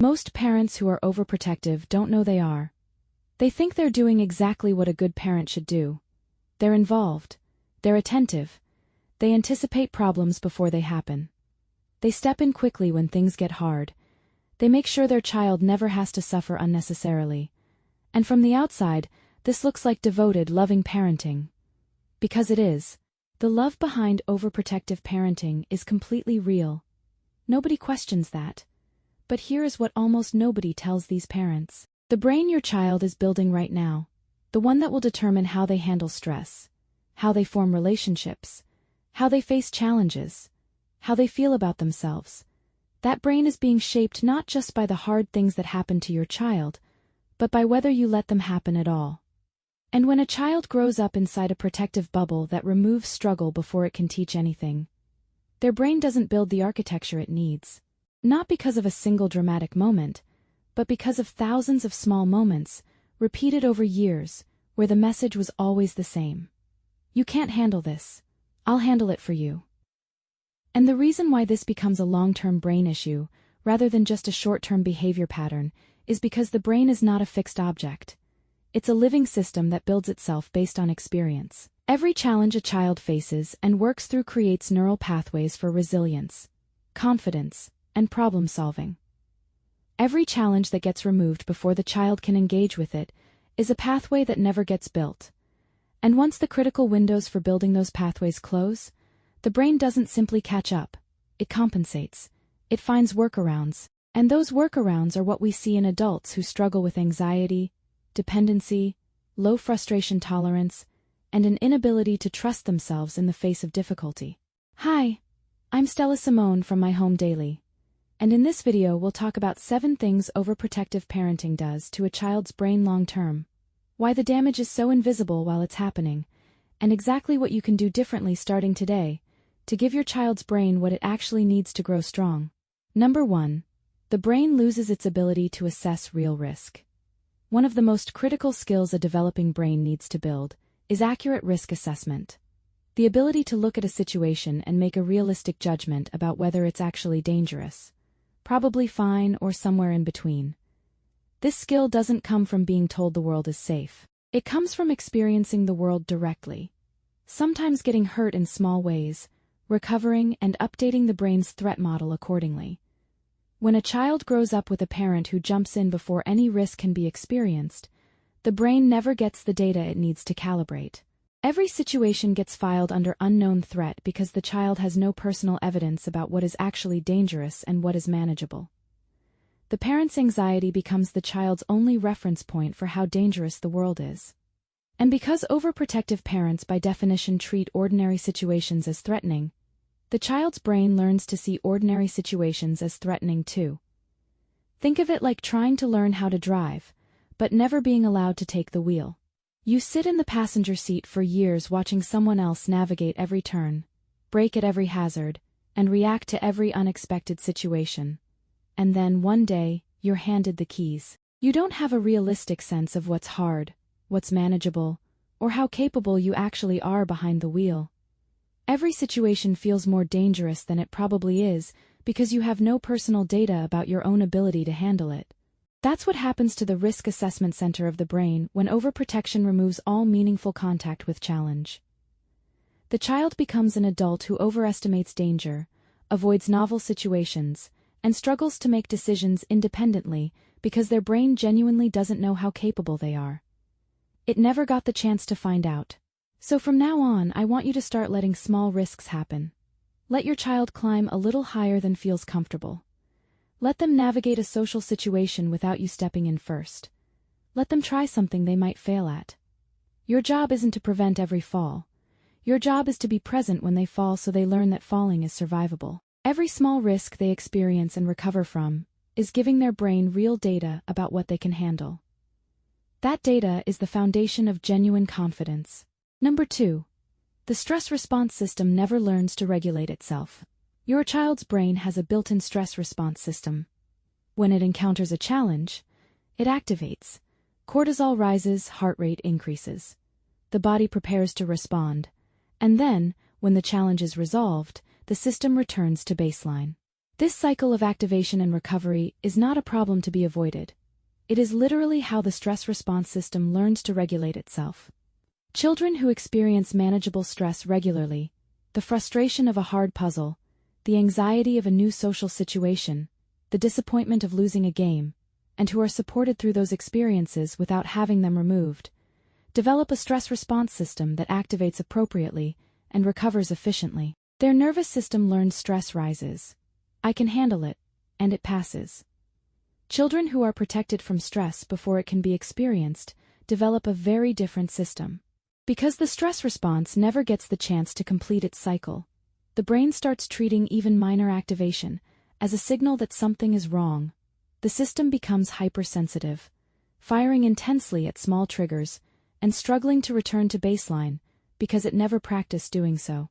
Most parents who are overprotective don't know they are. They think they're doing exactly what a good parent should do. They're involved. They're attentive. They anticipate problems before they happen. They step in quickly when things get hard. They make sure their child never has to suffer unnecessarily. And from the outside, this looks like devoted, loving parenting. Because it is. The love behind overprotective parenting is completely real. Nobody questions that. But here is what almost nobody tells these parents. The brain your child is building right now, the one that will determine how they handle stress, how they form relationships, how they face challenges, how they feel about themselves. That brain is being shaped not just by the hard things that happen to your child, but by whether you let them happen at all. And when a child grows up inside a protective bubble that removes struggle before it can teach anything, their brain doesn't build the architecture it needs. Not because of a single dramatic moment, but because of thousands of small moments, repeated over years, where the message was always the same. You can't handle this. I'll handle it for you. And the reason why this becomes a long-term brain issue, rather than just a short-term behavior pattern, is because the brain is not a fixed object. It's a living system that builds itself based on experience. Every challenge a child faces and works through creates neural pathways for resilience, confidence, and problem-solving. Every challenge that gets removed before the child can engage with it is a pathway that never gets built. And once the critical windows for building those pathways close, the brain doesn't simply catch up. It compensates. It finds workarounds. And those workarounds are what we see in adults who struggle with anxiety, dependency, low frustration tolerance, and an inability to trust themselves in the face of difficulty. Hi, I'm Stella Simone from My Home Daily. And in this video we'll talk about 7 things overprotective parenting does to a child's brain long-term, why the damage is so invisible while it's happening, and exactly what you can do differently starting today to give your child's brain what it actually needs to grow strong. Number 1. The brain loses its ability to assess real risk. One of the most critical skills a developing brain needs to build is accurate risk assessment. The ability to look at a situation and make a realistic judgment about whether it's actually dangerous, probably fine, or somewhere in between. This skill doesn't come from being told the world is safe. It comes from experiencing the world directly, sometimes getting hurt in small ways, recovering and updating the brain's threat model accordingly. When a child grows up with a parent who jumps in before any risk can be experienced, the brain never gets the data it needs to calibrate. Every situation gets filed under unknown threat because the child has no personal evidence about what is actually dangerous and what is manageable. The parent's anxiety becomes the child's only reference point for how dangerous the world is. And because overprotective parents by definition treat ordinary situations as threatening, the child's brain learns to see ordinary situations as threatening too. Think of it like trying to learn how to drive, but never being allowed to take the wheel. You sit in the passenger seat for years watching someone else navigate every turn, brake at every hazard, and react to every unexpected situation. And then one day, you're handed the keys. You don't have a realistic sense of what's hard, what's manageable, or how capable you actually are behind the wheel. Every situation feels more dangerous than it probably is because you have no personal data about your own ability to handle it. That's what happens to the risk assessment center of the brain when overprotection removes all meaningful contact with challenge. The child becomes an adult who overestimates danger, avoids novel situations, and struggles to make decisions independently because their brain genuinely doesn't know how capable they are. It never got the chance to find out. So from now on, I want you to start letting small risks happen. Let your child climb a little higher than feels comfortable. Let them navigate a social situation without you stepping in first. Let them try something they might fail at. Your job isn't to prevent every fall. Your job is to be present when they fall so they learn that falling is survivable. Every small risk they experience and recover from is giving their brain real data about what they can handle. That data is the foundation of genuine confidence. Number 2. The stress response system never learns to regulate itself. Your child's brain has a built-in stress response system. When it encounters a challenge, it activates. Cortisol rises, heart rate increases. The body prepares to respond. And then, when the challenge is resolved, the system returns to baseline. This cycle of activation and recovery is not a problem to be avoided. It is literally how the stress response system learns to regulate itself. Children who experience manageable stress regularly, the frustration of a hard puzzle, the anxiety of a new social situation, the disappointment of losing a game, and who are supported through those experiences without having them removed, develop a stress response system that activates appropriately and recovers efficiently. Their nervous system learns stress rises. I can handle it, and it passes. Children who are protected from stress before it can be experienced develop a very different system. Because the stress response never gets the chance to complete its cycle, the brain starts treating even minor activation as a signal that something is wrong. The system becomes hypersensitive, firing intensely at small triggers and struggling to return to baseline because it never practiced doing so.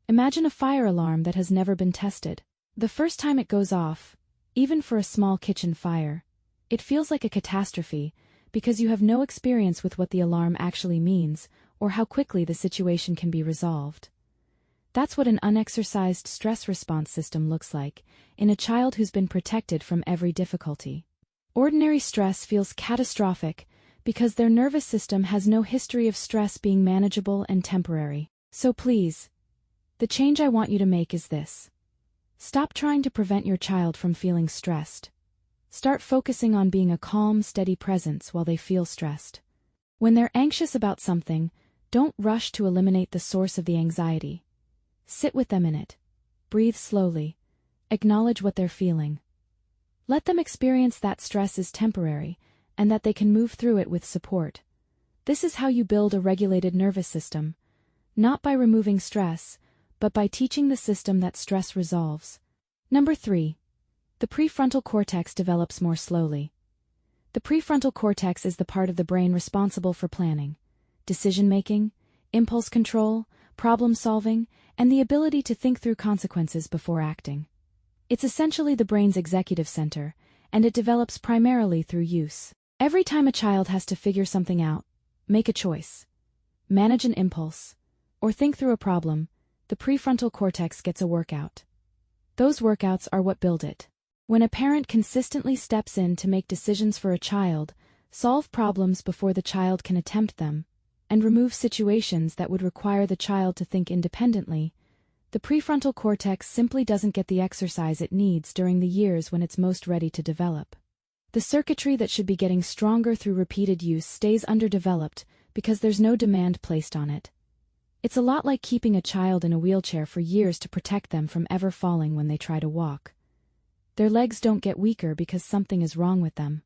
Imagine a fire alarm that has never been tested. The first time it goes off, even for a small kitchen fire, it feels like a catastrophe because you have no experience with what the alarm actually means or how quickly the situation can be resolved. That's what an unexercised stress response system looks like in a child who's been protected from every difficulty. Ordinary stress feels catastrophic because their nervous system has no history of stress being manageable and temporary. So please, the change I want you to make is this. Stop trying to prevent your child from feeling stressed. Start focusing on being a calm, steady presence while they feel stressed. When they're anxious about something, don't rush to eliminate the source of the anxiety. Sit with them in it. Breathe slowly. Acknowledge what they're feeling. Let them experience that stress is temporary and that they can move through it with support. This is how you build a regulated nervous system, not by removing stress, but by teaching the system that stress resolves. Number 3. The prefrontal cortex develops more slowly. The prefrontal cortex is the part of the brain responsible for planning, decision-making, impulse control, problem-solving, and the ability to think through consequences before acting. It's essentially the brain's executive center, and it develops primarily through use. Every time a child has to figure something out, make a choice, manage an impulse, or think through a problem, the prefrontal cortex gets a workout. Those workouts are what build it. When a parent consistently steps in to make decisions for a child, solve problems before the child can attempt them, and remove situations that would require the child to think independently, the prefrontal cortex simply doesn't get the exercise it needs during the years when it's most ready to develop. The circuitry that should be getting stronger through repeated use stays underdeveloped because there's no demand placed on it. It's a lot like keeping a child in a wheelchair for years to protect them from ever falling when they try to walk. Their legs don't get weaker because something is wrong with them.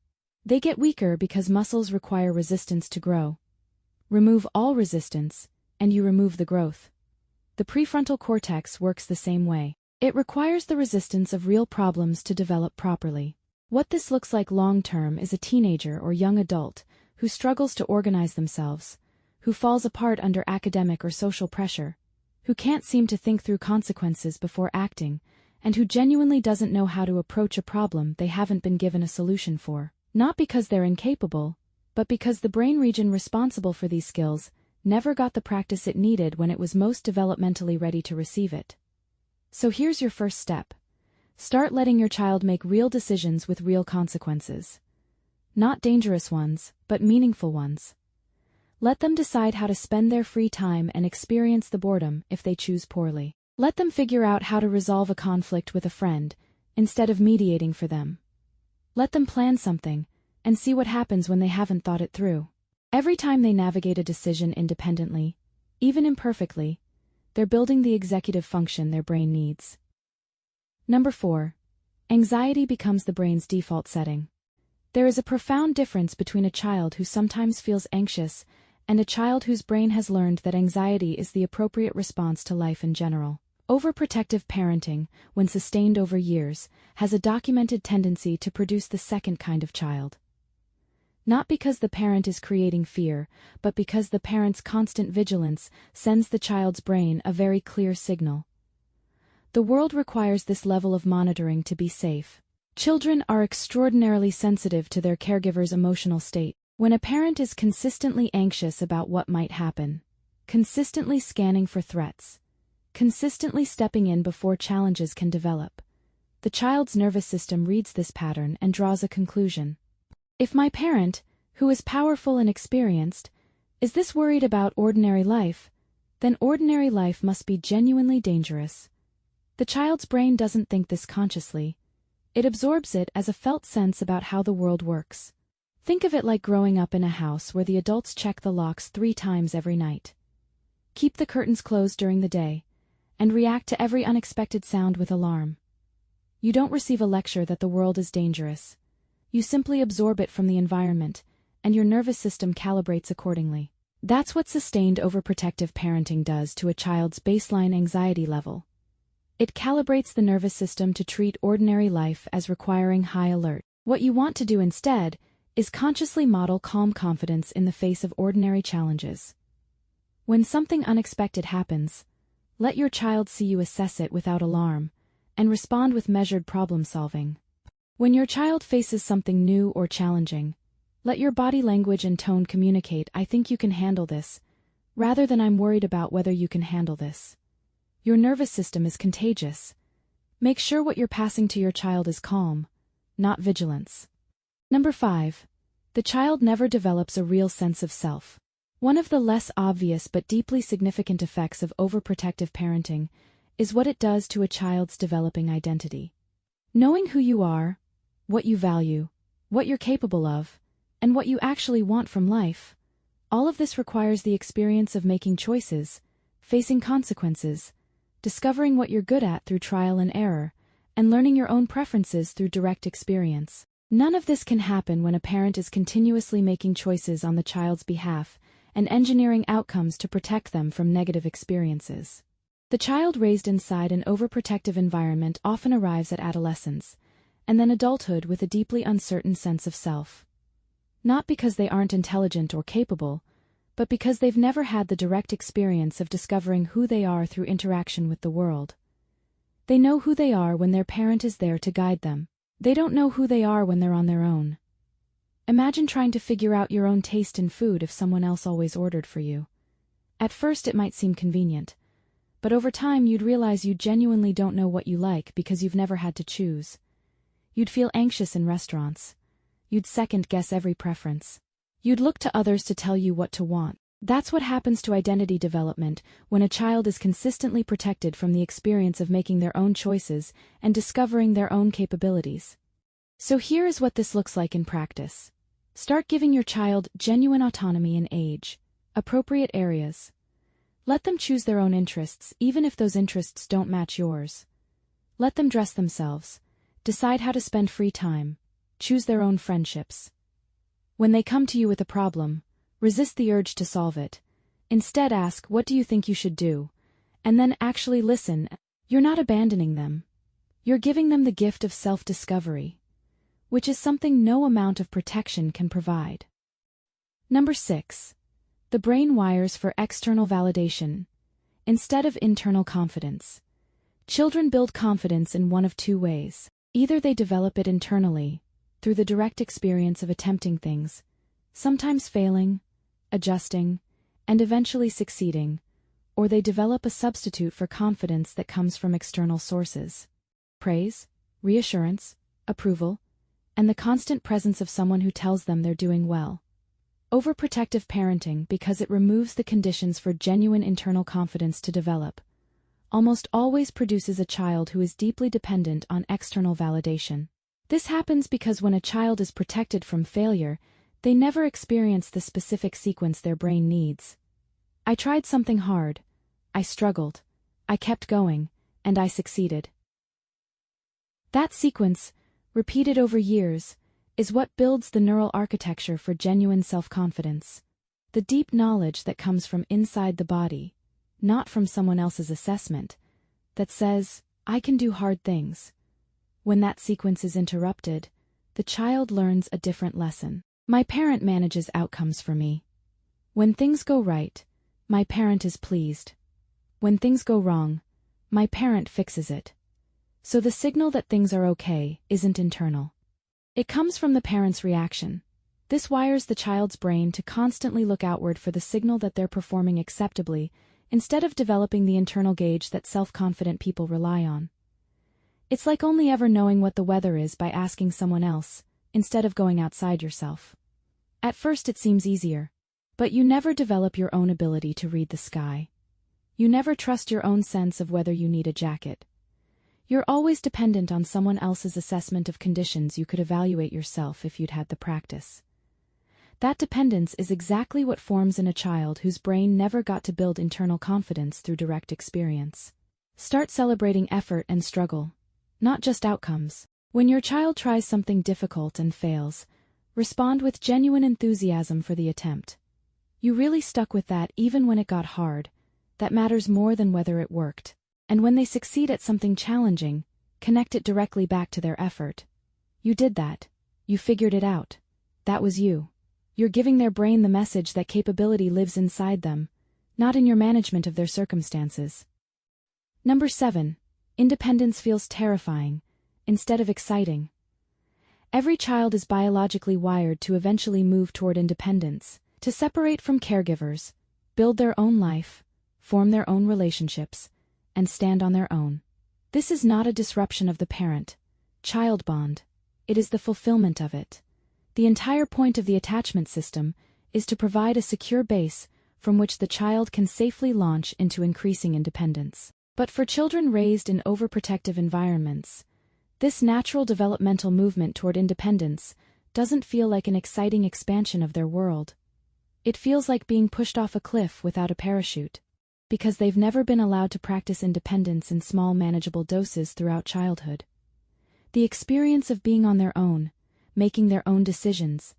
They get weaker because muscles require resistance to grow. Remove all resistance, and you remove the growth. The prefrontal cortex works the same way. It requires the resistance of real problems to develop properly. What this looks like long-term is a teenager or young adult who struggles to organize themselves, who falls apart under academic or social pressure, who can't seem to think through consequences before acting, and who genuinely doesn't know how to approach a problem they haven't been given a solution for. Not because they're incapable, but because the brain region responsible for these skills never got the practice it needed when it was most developmentally ready to receive it. So here's your first step. Start letting your child make real decisions with real consequences. Not dangerous ones, but meaningful ones. Let them decide how to spend their free time and experience the boredom if they choose poorly. Let them figure out how to resolve a conflict with a friend, instead of mediating for them. Let them plan something, and see what happens when they haven't thought it through. Every time they navigate a decision independently, even imperfectly, they're building the executive function their brain needs. Number 4. Anxiety becomes the brain's default setting. There is a profound difference between a child who sometimes feels anxious and a child whose brain has learned that anxiety is the appropriate response to life in general. Overprotective parenting, when sustained over years, has a documented tendency to produce the second kind of child. Not because the parent is creating fear, but because the parent's constant vigilance sends the child's brain a very clear signal. The world requires this level of monitoring to be safe. Children are extraordinarily sensitive to their caregiver's emotional state. When a parent is consistently anxious about what might happen, consistently scanning for threats, consistently stepping in before challenges can develop, the child's nervous system reads this pattern and draws a conclusion. If my parent, who is powerful and experienced, is this worried about ordinary life, then ordinary life must be genuinely dangerous. The child's brain doesn't think this consciously. It absorbs it as a felt sense about how the world works. Think of it like growing up in a house where the adults check the locks 3 times every night, keep the curtains closed during the day, and react to every unexpected sound with alarm. You don't receive a lecture that the world is dangerous. You simply absorb it from the environment, and your nervous system calibrates accordingly. That's what sustained overprotective parenting does to a child's baseline anxiety level. It calibrates the nervous system to treat ordinary life as requiring high alert. What you want to do instead is consciously model calm confidence in the face of ordinary challenges. When something unexpected happens, let your child see you assess it without alarm, and respond with measured problem-solving. When your child faces something new or challenging, let your body language and tone communicate, "I think you can handle this," rather than "I'm worried about whether you can handle this." Your nervous system is contagious. Make sure what you're passing to your child is calm, not vigilance. Number 5. The child never develops a real sense of self. One of the less obvious but deeply significant effects of overprotective parenting is what it does to a child's developing identity. Knowing who you are, what you value, what you're capable of, and what you actually want from life, all of this requires the experience of making choices, facing consequences, discovering what you're good at through trial and error, and learning your own preferences through direct experience. None of this can happen when a parent is continuously making choices on the child's behalf and engineering outcomes to protect them from negative experiences. The child raised inside an overprotective environment often arrives at adolescence, and then adulthood with a deeply uncertain sense of self. Not because they aren't intelligent or capable, but because they've never had the direct experience of discovering who they are through interaction with the world. They know who they are when their parent is there to guide them. They don't know who they are when they're on their own. Imagine trying to figure out your own taste in food if someone else always ordered for you. At first it might seem convenient, but over time you'd realize you genuinely don't know what you like because you've never had to choose. You'd feel anxious in restaurants. You'd second-guess every preference. You'd look to others to tell you what to want. That's what happens to identity development when a child is consistently protected from the experience of making their own choices and discovering their own capabilities. So here is what this looks like in practice. Start giving your child genuine autonomy in age-appropriate areas. Let them choose their own interests, even if those interests don't match yours. Let them dress themselves, decide how to spend free time, choose their own friendships. When they come to you with a problem, resist the urge to solve it. Instead ask, "What do you think you should do?" And then actually listen. You're not abandoning them. You're giving them the gift of self-discovery, which is something no amount of protection can provide. Number 6. The brain wires for external validation instead of internal confidence. Children build confidence in one of 2 ways. Either they develop it internally, through the direct experience of attempting things, sometimes failing, adjusting, and eventually succeeding, or they develop a substitute for confidence that comes from external sources. Praise, reassurance, approval, and the constant presence of someone who tells them they're doing well. Overprotective parenting, because it removes the conditions for genuine internal confidence to develop, almost always produces a child who is deeply dependent on external validation. This happens because when a child is protected from failure, they never experience the specific sequence their brain needs. I tried something hard. I struggled. I kept going, and I succeeded. That sequence, repeated over years, is what builds the neural architecture for genuine self-confidence. The deep knowledge that comes from inside the body, not from someone else's assessment, that says, "I can do hard things." When that sequence is interrupted, the child learns a different lesson. My parent manages outcomes for me. When things go right, my parent is pleased. When things go wrong, my parent fixes it. So the signal that things are okay isn't internal. It comes from the parent's reaction. This wires the child's brain to constantly look outward for the signal that they're performing acceptably, instead of developing the internal gauge that self-confident people rely on. It's like only ever knowing what the weather is by asking someone else, instead of going outside yourself. At first it seems easier. But you never develop your own ability to read the sky. You never trust your own sense of whether you need a jacket. You're always dependent on someone else's assessment of conditions. You could evaluate yourself if you'd had the practice. That dependence is exactly what forms in a child whose brain never got to build internal confidence through direct experience. Start celebrating effort and struggle, not just outcomes. When your child tries something difficult and fails, respond with genuine enthusiasm for the attempt. You really stuck with that even when it got hard. That matters more than whether it worked. And when they succeed at something challenging, connect it directly back to their effort. You did that. You figured it out. That was you. You're giving their brain the message that capability lives inside them, not in your management of their circumstances. Number 7. Independence feels terrifying, instead of exciting. Every child is biologically wired to eventually move toward independence, to separate from caregivers, build their own life, form their own relationships, and stand on their own. This is not a disruption of the parent-child bond. It is the fulfillment of it. The entire point of the attachment system is to provide a secure base from which the child can safely launch into increasing independence. But for children raised in overprotective environments, this natural developmental movement toward independence doesn't feel like an exciting expansion of their world. It feels like being pushed off a cliff without a parachute, because they've never been allowed to practice independence in small manageable doses throughout childhood. The experience of being on their own, making their own decisions,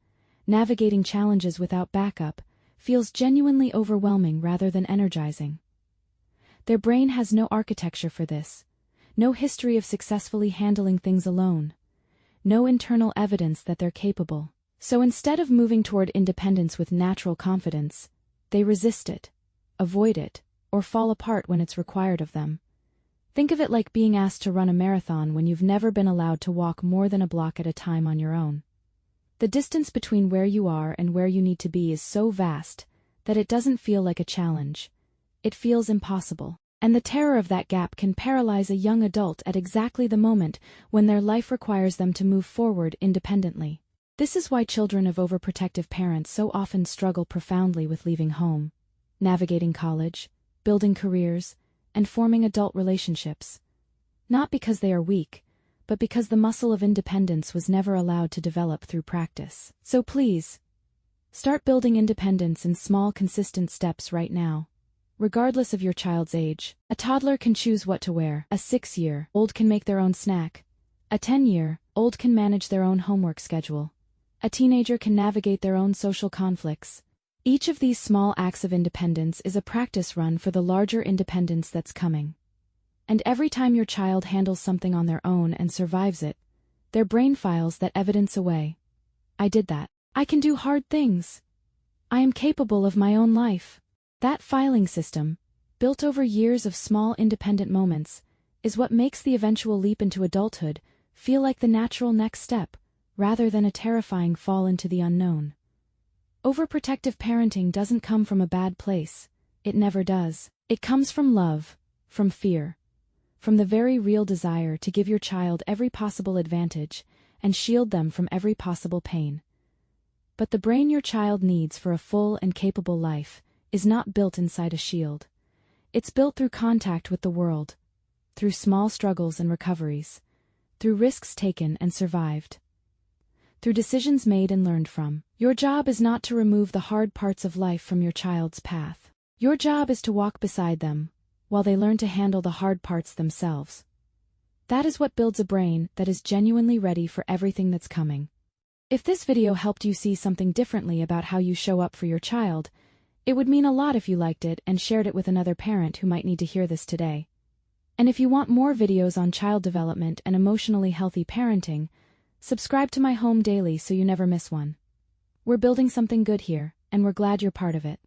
navigating challenges without backup, feels genuinely overwhelming rather than energizing. Their brain has no architecture for this, no history of successfully handling things alone, no internal evidence that they're capable. So instead of moving toward independence with natural confidence, they resist it, avoid it, or fall apart when it's required of them. Think of it like being asked to run a marathon when you've never been allowed to walk more than a block at a time on your own. The distance between where you are and where you need to be is so vast that it doesn't feel like a challenge. It feels impossible. And the terror of that gap can paralyze a young adult at exactly the moment when their life requires them to move forward independently. This is why children of overprotective parents so often struggle profoundly with leaving home, navigating college, building careers, and forming adult relationships. Not because they are weak, but because the muscle of independence was never allowed to develop through practice. So please, start building independence in small, consistent steps right now. Regardless of your child's age, a toddler can choose what to wear, a 6-year-old can make their own snack, a 10-year-old can manage their own homework schedule, a teenager can navigate their own social conflicts. Each of these small acts of independence is a practice run for the larger independence that's coming. And every time your child handles something on their own and survives it, their brain files that evidence away. I did that. I can do hard things. I am capable of my own life. That filing system, built over years of small independent moments, is what makes the eventual leap into adulthood feel like the natural next step, rather than a terrifying fall into the unknown. Overprotective parenting doesn't come from a bad place. It never does. It comes from love, from fear, from the very real desire to give your child every possible advantage and shield them from every possible pain. But the brain your child needs for a full and capable life is not built inside a shield. It's built through contact with the world, through small struggles and recoveries, through risks taken and survived, through decisions made and learned from. Your job is not to remove the hard parts of life from your child's path. Your job is to walk beside them, while they learn to handle the hard parts themselves. That is what builds a brain that is genuinely ready for everything that's coming. If this video helped you see something differently about how you show up for your child, it would mean a lot if you liked it and shared it with another parent who might need to hear this today. And if you want more videos on child development and emotionally healthy parenting, subscribe to my home daily so you never miss one. We're building something good here, and we're glad you're part of it.